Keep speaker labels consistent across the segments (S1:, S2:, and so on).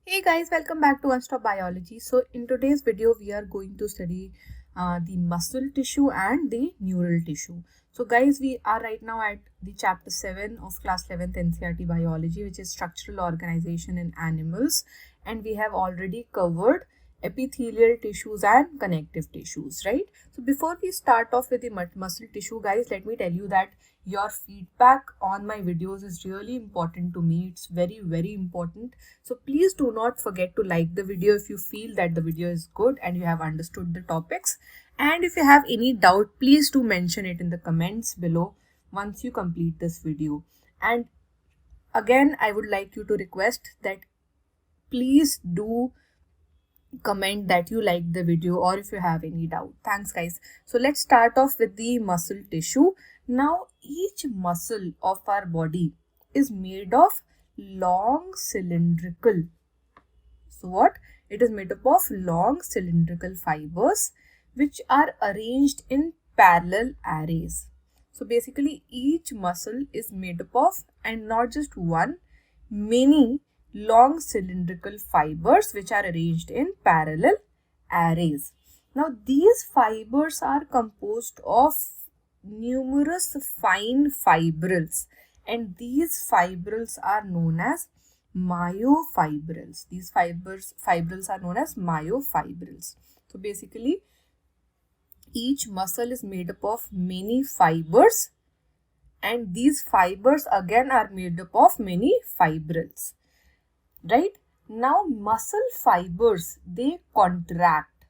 S1: Hey guys, welcome back to Unstop Biology. So in today's video, we are going to study the muscle tissue and the neural tissue. So guys, we are right now at the chapter 7 of class 11th NCERT Biology, which is structural organization in animals. And we have already covered epithelial tissues and connective tissues, right? So before we start off with the muscle tissue, guys, let me tell you that your feedback on my videos is really important to me. It's very important. So please do not forget to like the video if you feel that the video is good and you have understood the topics. And if you have any doubt, please do mention it in the comments below once you complete this video. And again, I would like you to request that please do comment that you like the video or if you have any doubt. Thanks guys. So let's start off with the muscle tissue. Now each muscle of our body is made of long cylindrical. So what? It is made up of long cylindrical fibers which are arranged in parallel arrays. So basically each muscle is made up of, and not just one, many long cylindrical fibers which are arranged in parallel arrays. Now these fibers are composed of numerous fine fibrils, and these fibrils are known as myofibrils. These fibrils are known as myofibrils. So basically each muscle is made up of many fibers, and these fibers again are made up of many fibrils. Right? Now muscle fibers, they contract,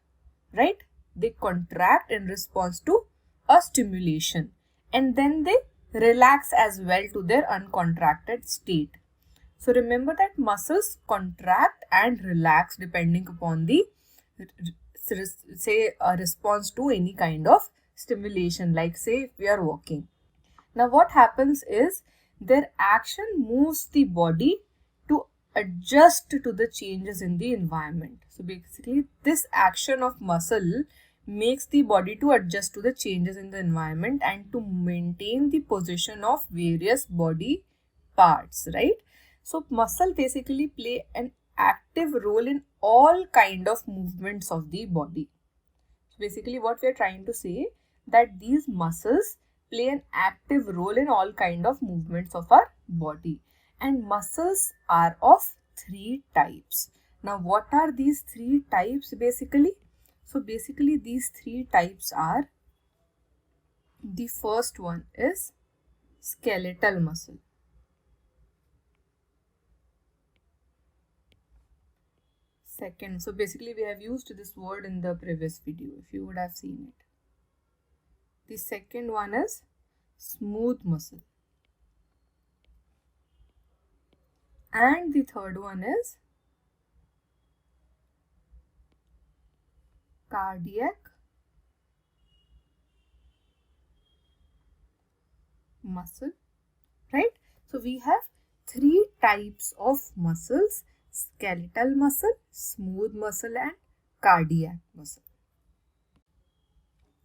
S1: right? They contract in response to a stimulation, and then they relax as well to their uncontracted state. So remember that muscles contract and relax depending upon the a response to any kind of stimulation, like say if we are walking. Now what happens is their action moves the body to adjust to the changes in the environment. So basically this action of muscle makes the body to adjust to the changes in the environment and to maintain the position of various body parts, right? So muscle basically play an active role in all kind of movements of the body. So basically what we are trying to say, that these muscles play an active role in all kind of movements of our body. And muscles are of three types. Now what are these three types basically? So basically these three types are, the first one is skeletal muscle. Second, so basically we have used this word in the previous video if you would have seen it. The second one is smooth muscle. And the third one is cardiac muscle, right? So we have three types of muscles: skeletal muscle, smooth muscle and cardiac muscle.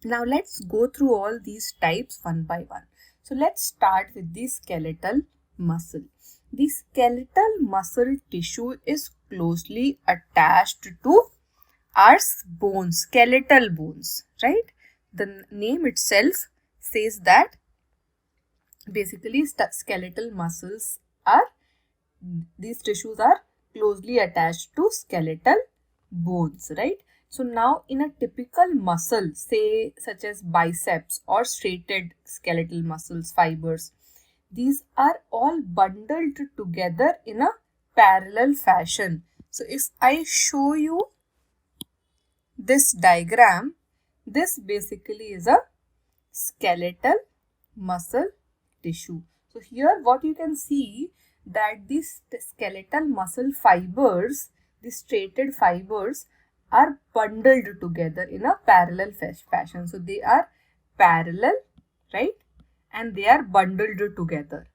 S1: Now let's go through all these types one by one. So let's start with the skeletal muscle. The skeletal muscle tissue is closely attached to our bones, skeletal bones, right? The name itself says that basically skeletal muscles are, these tissues are closely attached to skeletal bones, right? So now in a typical muscle, say such as biceps or striated skeletal muscles fibers, these are all bundled together in a parallel fashion. So if I show you this diagram, this basically is a skeletal muscle tissue. So here what you can see, that these skeletal muscle fibers, the striated fibers, are bundled together in a parallel fashion. So they are parallel, right? And they are bundled together,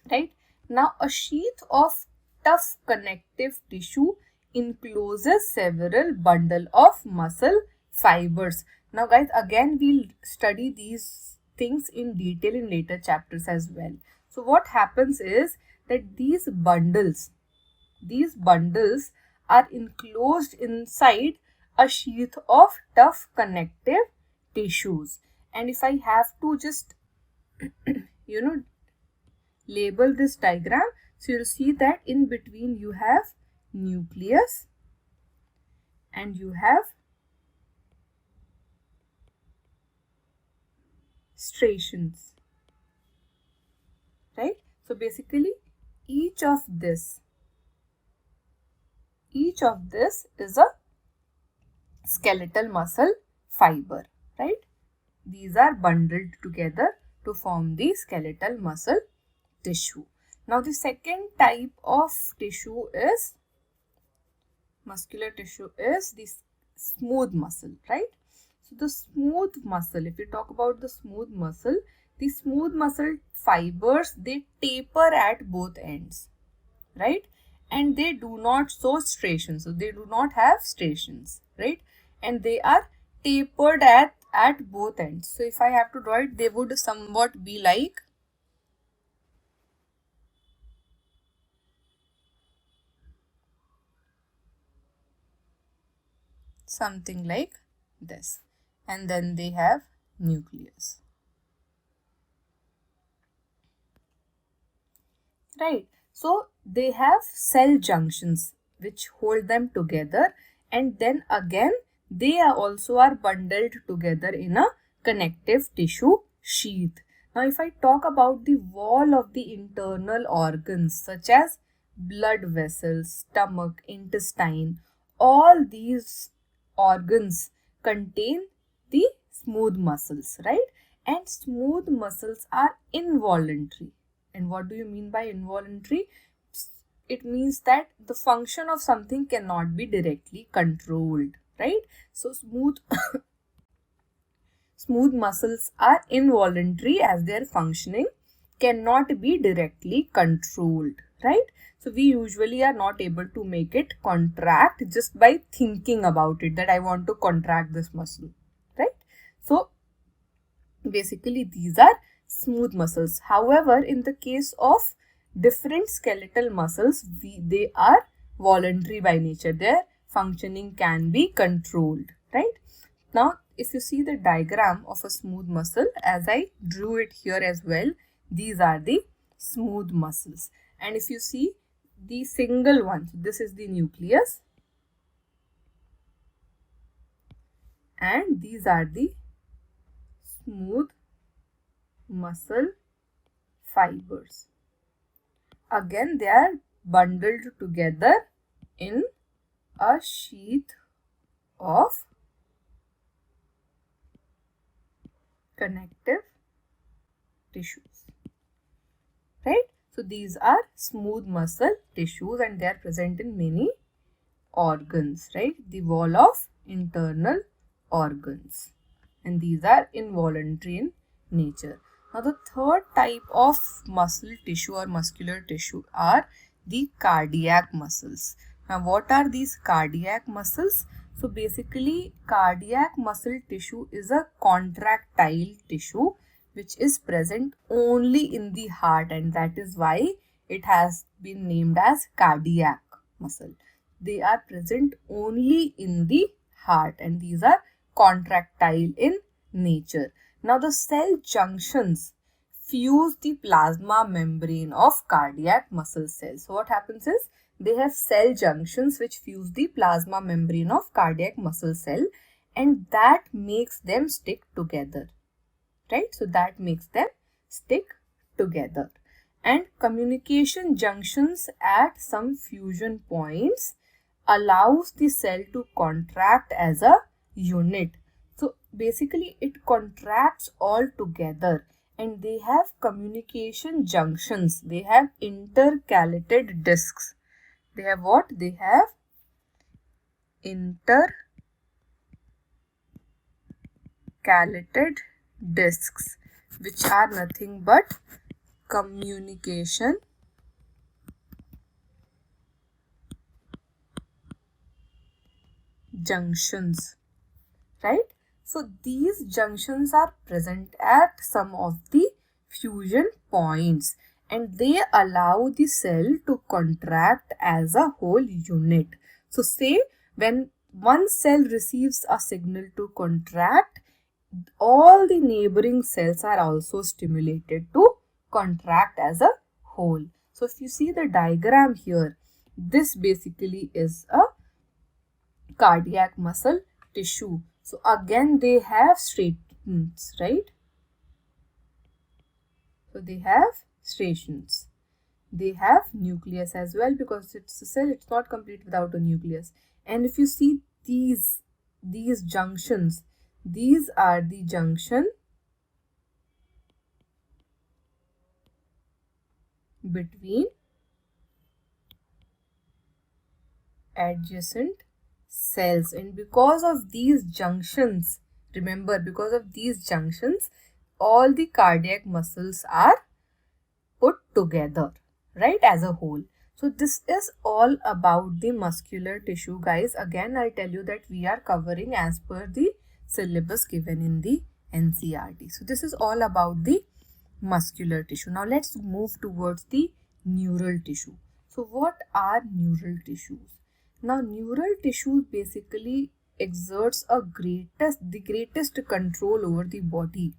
S1: right? Now a sheath of tough connective tissue encloses several bundle of muscle fibers. Now guys, again we'll study these things in detail in later chapters as well. So what happens is that these bundles, these bundles are enclosed inside a sheath of tough connective tissues. And if I have to just label this diagram, so you'll see that in between you have nucleus and you have striations, right? So basically each of this is a skeletal muscle fiber, right? These are bundled together to form the skeletal muscle tissue. Now the second type of tissue is muscular tissue is the smooth muscle, right? So the smooth muscle, if we talk about the smooth muscle fibers, they taper at both ends, right? And they do not show striations, so they do not have striations, right? And they are tapered at both ends. So if I have to draw it, they would somewhat be like something like this, and then they have nucleus, right? So they have cell junctions which hold them together, and then again they are bundled together in a connective tissue sheath. Now if I talk about the wall of the internal organs such as blood vessels, stomach, intestine, all these organs contain the smooth muscles, right? And smooth muscles are involuntary. And what do you mean by involuntary? It means that the function of something cannot be directly controlled, right? So smooth muscles are involuntary as their functioning cannot be directly controlled, right? So we usually are not able to make it contract just by thinking about it, that I want to contract this muscle, right? So basically these are smooth muscles. However, in the case of different skeletal muscles, they are voluntary by nature. Their functioning can be controlled, right? Now if you see the diagram of a smooth muscle, as I drew it here as well, these are the smooth muscles. And if you see the single one, so this is the nucleus, and these are the smooth muscle fibers. Again, they are bundled together in a sheath of connective tissues, right? So these are smooth muscle tissues and they are present in many organs, right? The wall of internal organs, and these are involuntary in nature. Now the third type of muscle tissue or muscular tissue are the cardiac muscles. Now what are these cardiac muscles? So basically cardiac muscle tissue is a contractile tissue which is present only in the heart, and that is why it has been named as cardiac muscle. They are present only in the heart and these are contractile in nature. Now the cell junctions fuse the plasma membrane of cardiac muscle cells. So what happens is they have cell junctions which fuse the plasma membrane of cardiac muscle cell, and that makes them stick together, right? So that makes them stick together. And communication junctions at some fusion points allows the cell to contract as a unit. So basically it contracts all together, and they have communication junctions. They have intercalated discs. They have what? They have intercalated discs, which are nothing but communication junctions, right? So these junctions are present at some of the fusion points, and they allow the cell to contract as a whole unit. So say when one cell receives a signal to contract, all the neighboring cells are also stimulated to contract as a whole. So if you see the diagram here, this basically is a cardiac muscle tissue. So again they have striations, right? So they have striations. They have nucleus as well, because it's a cell, it's not complete without a nucleus. And if you see these junctions, these are the junction between adjacent cells, and because of these junctions, remember, because of these junctions, all the cardiac muscles are put together, right, as a whole. So this is all about the muscular tissue, guys. Again, I tell you that we are covering as per the syllabus given in the NCERT. So this is all about the muscular tissue. Now let's move towards the neural tissue. So what are neural tissues? Now neural tissues basically exerts the greatest control over the body,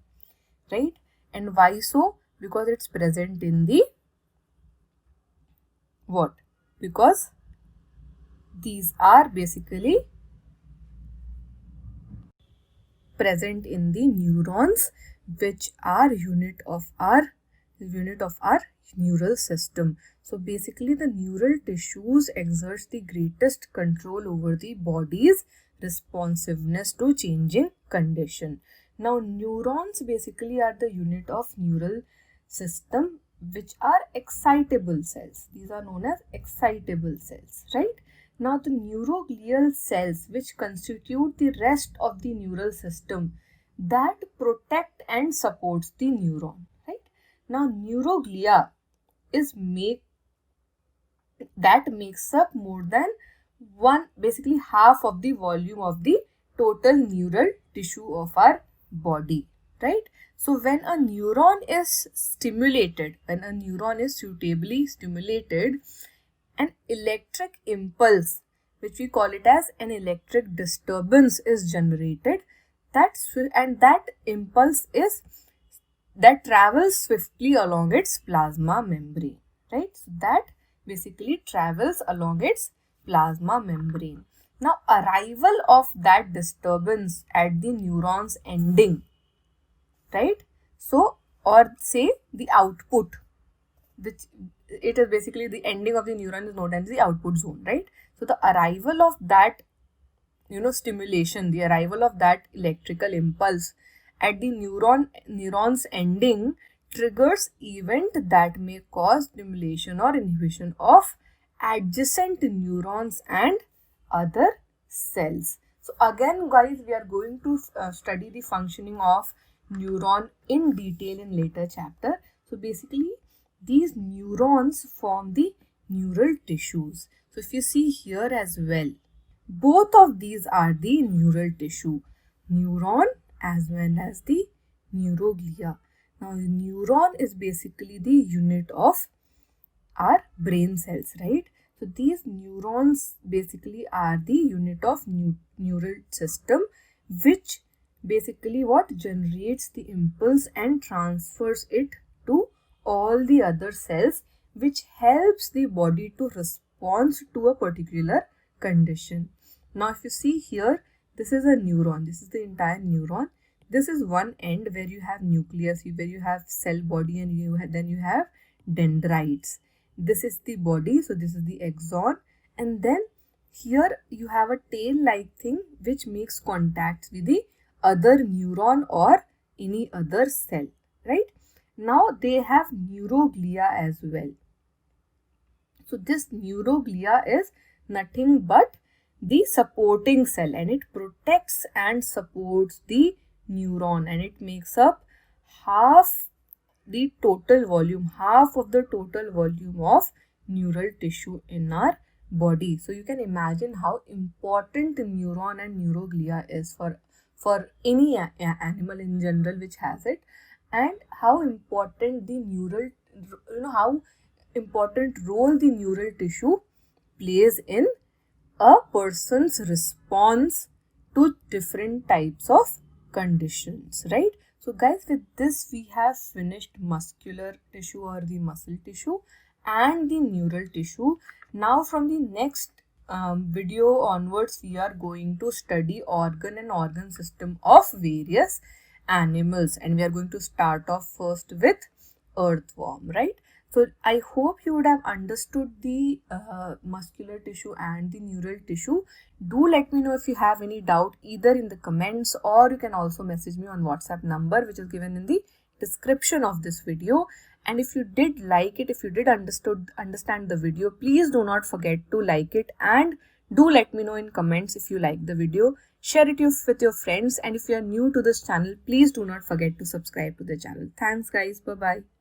S1: right? And why so? Because it's present in the what? Because these are basically present in the neurons, which are unit of our neural system. So basically the neural tissues exerts the greatest control over the body's responsiveness to changing condition. Now neurons basically are the unit of neural system, which are excitable cells. These are known as excitable cells, right? Now the neuroglial cells, which constitute the rest of the neural system, that protect and supports the neuron, right? Now neuroglia makes up more than basically half of the volume of the total neural tissue of our body, right? So when a neuron is suitably stimulated, an electric impulse, which we call it as an electric disturbance, is generated, that impulse travels swiftly along its plasma membrane, right? So that basically travels along its plasma membrane. Now arrival of that disturbance at the neuron's ending, right? So, or say the output, which it is basically the ending of the neuron is known as the output zone, right? So the arrival of that stimulation, the arrival of that electrical impulse at the neuron's ending triggers event that may cause stimulation or inhibition of adjacent neurons and other cells. So again, guys, we are going to study the functioning of neuron in detail in later chapter. So basically these neurons form the neural tissues. So if you see here as well, both of these are the neural tissue, neuron as well as the neuroglia. Now the neuron is basically the unit of our brain cells, right? So these neurons basically are the unit of neural system, which basically what generates the impulse and transfers it to all the other cells, which helps the body to respond to a particular condition. Now if you see here, this is a neuron, this is the entire neuron. This is one end where you have nucleus, where you have cell body, and then you have dendrites. This is the body, so this is the axon, and then here you have a tail-like thing which makes contact with the other neuron or any other cell, right? Now they have neuroglia as well. So this neuroglia is nothing but the supporting cell, and it protects and supports the neuron, and it makes up half of the total volume of neural tissue in our body. So you can imagine how important neuron and neuroglia is for any animal in general which has it, and how important the how important role the neural tissue plays in a person's response to different types of conditions, right? So guys, with this we have finished muscular tissue or the muscle tissue and the neural tissue. Now from the next video onwards, we are going to study organ and organ system of various animals, and we are going to start off first with earthworm, right? So I hope you would have understood the muscular tissue and the neural tissue. Do let me know if you have any doubt either in the comments, or you can also message me on WhatsApp number which is given in the description of this video. And if you did like it, if you did understand the video, please do not forget to like it, and do let me know in comments if you like the video. Share it with your friends, and if you are new to this channel, please do not forget to subscribe to the channel. Thanks guys, bye bye.